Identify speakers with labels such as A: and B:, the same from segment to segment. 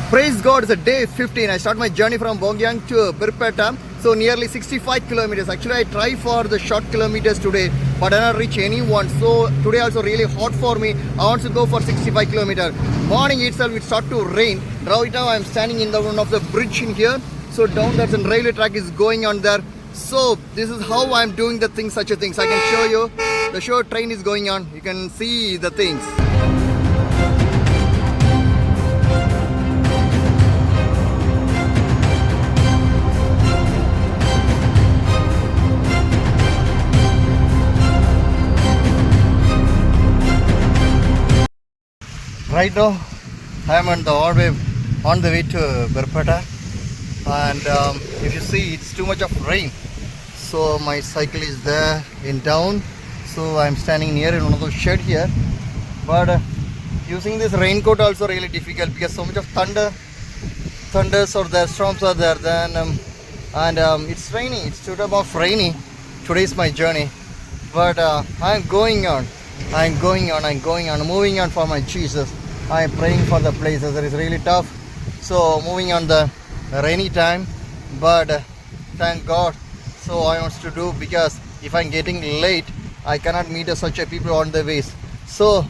A: Praise God, it's a day 15. I start my journey from Bongyang to Birpeta. So nearly 65 kilometers. Actually, I try for the short kilometers today, but I don't reach anyone. So today also really hot for me. I want to go for 65 kilometers. Morning itself, it start to rain. Right now, I'm standing in the one of the bridge in here. So down there's a railway track is going on there. So this is how I'm doing the things, such a things. I can show you. The short train is going on. You can see the things. Right now, I am on the way to Berpata, and if you see, it's too much of rain. So my cycle is there in down. So I'm standing near in one of those shed here. But using this raincoat also really difficult because so much of thunders or the storms are there. Then it's rainy. It's too much rainy. Today's my journey, but I'm going on. I'm going on, moving on for my Jesus. I'm praying for the places that is really tough. So moving on the rainy time, but thank God. So I want to do, because if I'm getting late, I cannot meet such a people on the ways. So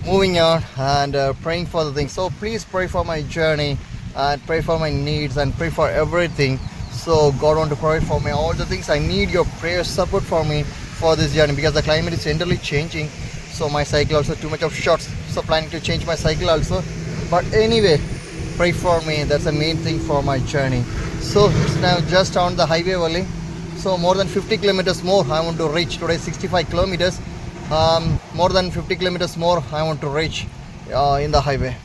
A: moving on and praying for the things. So please pray for my journey and pray for my needs and pray for everything. So God want to provide for me all the things. I need your prayer support for me for this journey because the climate is entirely changing. So my cycle also too much of shots. So planning to change my cycle also. But anyway, pray for me. That's the main thing for my journey. So it's now just on the highway only. So more than 50 kilometers more I want to reach today. 65 kilometers. More than 50 kilometers more I want to reach in the highway.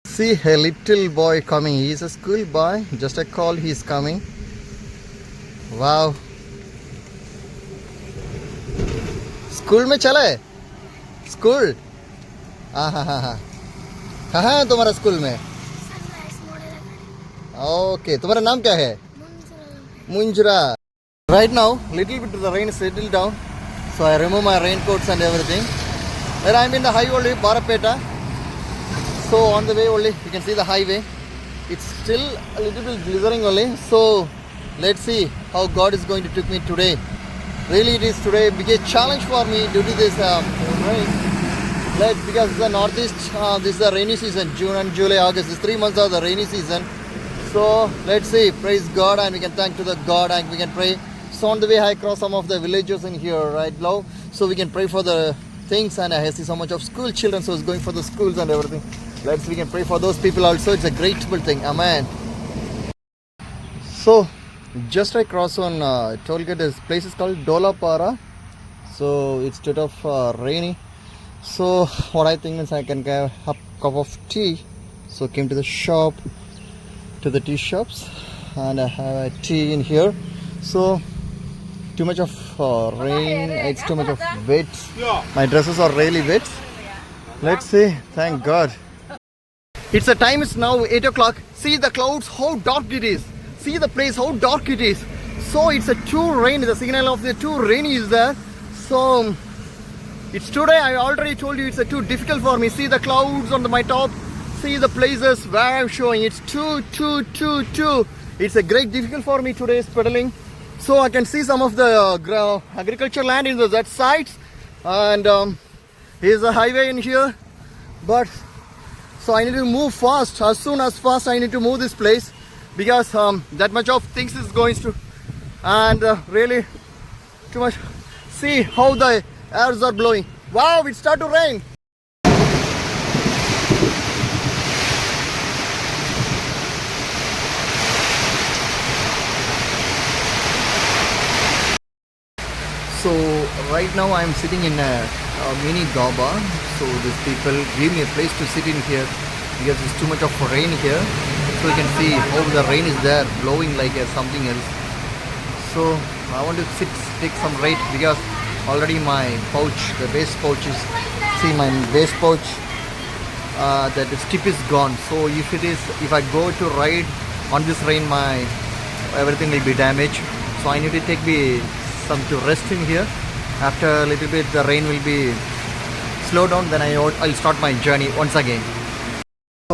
A: See a little boy coming. He's a school boy. Just a call. He's coming. Wow. School में चला है school कहाँ है तुम्हारा school में okay तुम्हारा नाम क्या है मुंजरा right now little bit of the rain is settled down, so I remove my raincoats and everything. Then I'm in the highway only Barapeta. So on the way only you can see the highway. It's still a little bit glittering only, so let's see how God is going to take me today. Really, it is today biggest challenge for me due to this rain. Because the northeast, this is the rainy season, June and July, August. These 3 months are the rainy season. So let's see, praise God, and we can thank to the God and we can pray. So on the way, I cross some of the villages in here right now, so we can pray for the things. And I see so much of school children, so it's going for the schools and everything. We can pray for those people also. It's a grateful thing. Amen. So just I cross on toll gate. This place is called Dolapara. So it's sort of rainy. So what I think is I can get a cup of tea. So came to the shop, to the tea shops, and I have a tea in here. So too much of rain. It's too much of wet. My dresses are really wet. Let's see. Thank God. It's the time is now 8 o'clock. See the clouds, how dark it is. See the place, how dark it is. So it's a too rainy. The signal of the too rainy is there. So it's today. I already told you it's a too difficult for me. See the clouds on my top. See the places where I'm showing. It's too. It's a great difficult for me today's pedaling. So I can see some of the agriculture land in that side, and here's a highway in here. But so I need to move fast. As soon as fast I need to move this place, because that much of things is going to, and really too much. See how the airs are blowing. Wow, it started to rain. So right now I am sitting in a mini dhaba. So these people give me a place to sit in here because it's too much of rain here. So you can see how the rain is there blowing like something else. So I want to take some rate because already my pouch, the base pouch is, see my base pouch, that the tip is gone. So if I go to ride on this rain, my everything will be damaged. So I need to take some to rest in here. After a little bit the rain will be slow down, then I'll start my journey once again.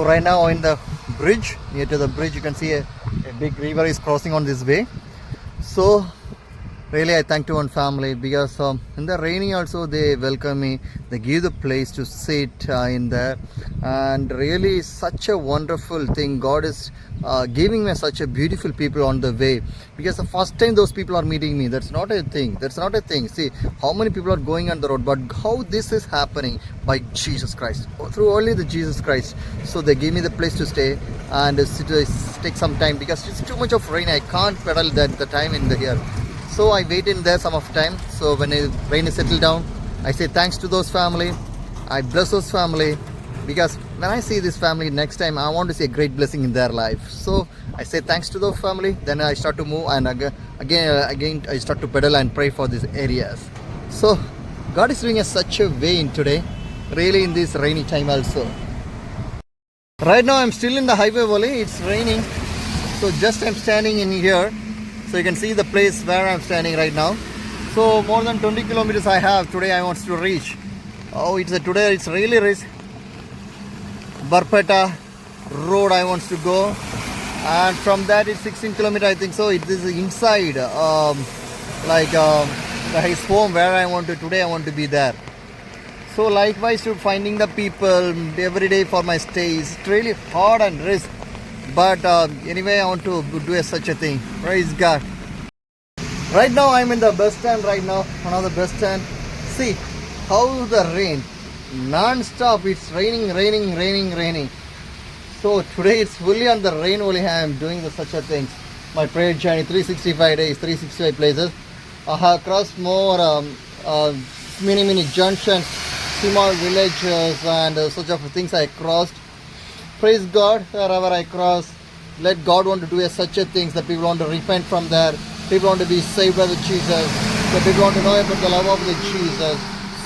A: So right now in the bridge, near to the bridge, you can see a big river is crossing on this way. So really I thank to one family because in the raining also they welcome me, they give the place to sit in there, and really such a wonderful thing. God is giving me such a beautiful people on the way, because the first time those people are meeting me, that's not a thing. See how many people are going on the road, but how this is happening by Jesus Christ, through only the Jesus Christ. So they give me the place to stay and take some time, because it's too much of rain, I can't pedal that the time in the here. So I wait in there some of time. So when the rain is settled down, I say thanks to those family. I bless those family, because when I see this family next time, I want to see a great blessing in their life. So I say thanks to those family. Then I start to move, and again I start to pedal and pray for these areas. So God is doing a such a way in today, really in this rainy time also. Right now I'm still in the highway only. It's raining. So just I'm standing in here. So you can see the place where I'm standing right now. So more than 20 kilometers I have today I want to reach. Oh, today it's really rich. Barpeta road I want to go, and from that it's 16 kilometers I think. So it is inside his home where I want to today I want to be there. So likewise to finding the people every day for my stay is really hard and risk. But anyway, I want to do such a thing. Praise God. Right now I'm in the bus stand right now. One of the bus stand. See how the rain non-stop. It's raining. So today it's fully on the rain only. I am doing such a thing. My prayer journey, 365 days, 365 places. I have crossed more many junctions, small villages, and such of things I crossed. Praise God, wherever I cross, let God want to do such a things that people want to repent from there. People want to be saved by the Jesus. The people want to know about the love of the Jesus.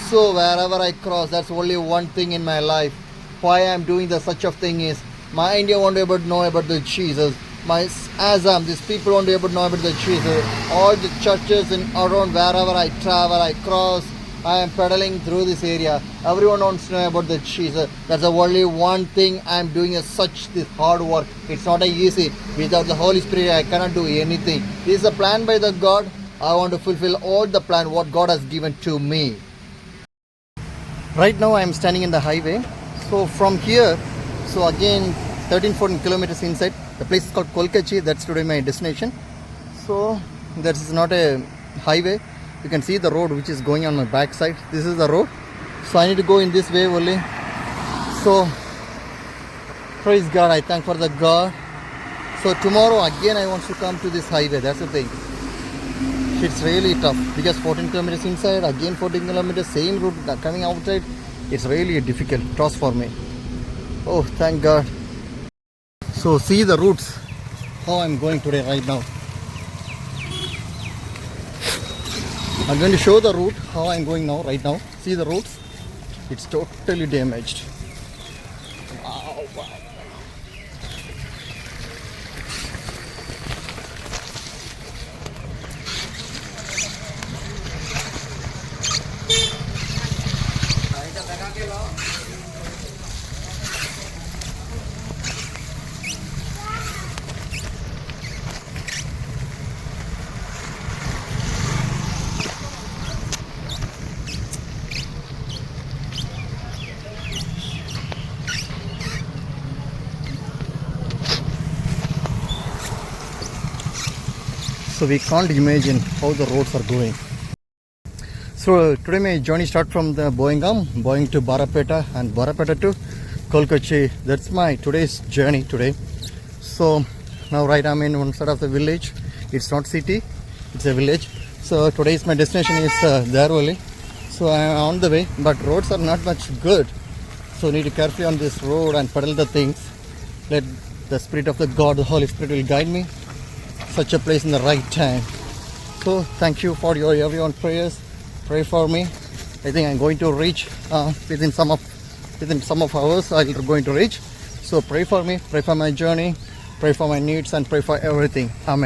A: So wherever I cross, that's only one thing in my life. Why I am doing such a thing is, my India want to able to know about the Jesus. My Assam, these people want to able to know about the Jesus. All the churches in around wherever I travel, I cross, I am pedaling through this area. Everyone wants to know about the Jesus. That's the only one thing I am doing this hard work. It's not easy. Without the Holy Spirit, I cannot do anything. This is a plan by the God. I want to fulfill all the plan what God has given to me. Right now I am standing in the highway. So from here, so again 13-14 kilometers inside. The place is called Kolkachi. That's today my destination. So that is not a highway. You can see the road which is going on my back side. This is the road. So I need to go in this way only. So praise God, I thank for the God. So tomorrow again I want to come to this highway. That's the thing. It's really tough because 14 kilometers inside, again 14 kilometers, same route coming outside. It's really a difficult task for me. Oh, thank God. So see the routes, how I'm going today right now. I'm going to show the route, how I'm going now, right now. See the routes? It's totally damaged. Wow. So we can't imagine how the roads are going. So today my journey starts from the Boeing to Barapeta, and Barapeta to Kolkachi. That's my today's journey today. So now right I'm in one side of the village. It's not city, it's a village. So today's my destination is there only. So I'm on the way, but roads are not much good. So need to carefully on this road and pedal the things. Let the Spirit of the God, the Holy Spirit will guide me such a place in the right time. So thank you for your everyone prayers. Pray for me. I think I'm going to reach within some of hours. I'm going to reach. So pray for me. Pray for my journey. Pray for my needs and pray for everything. Amen.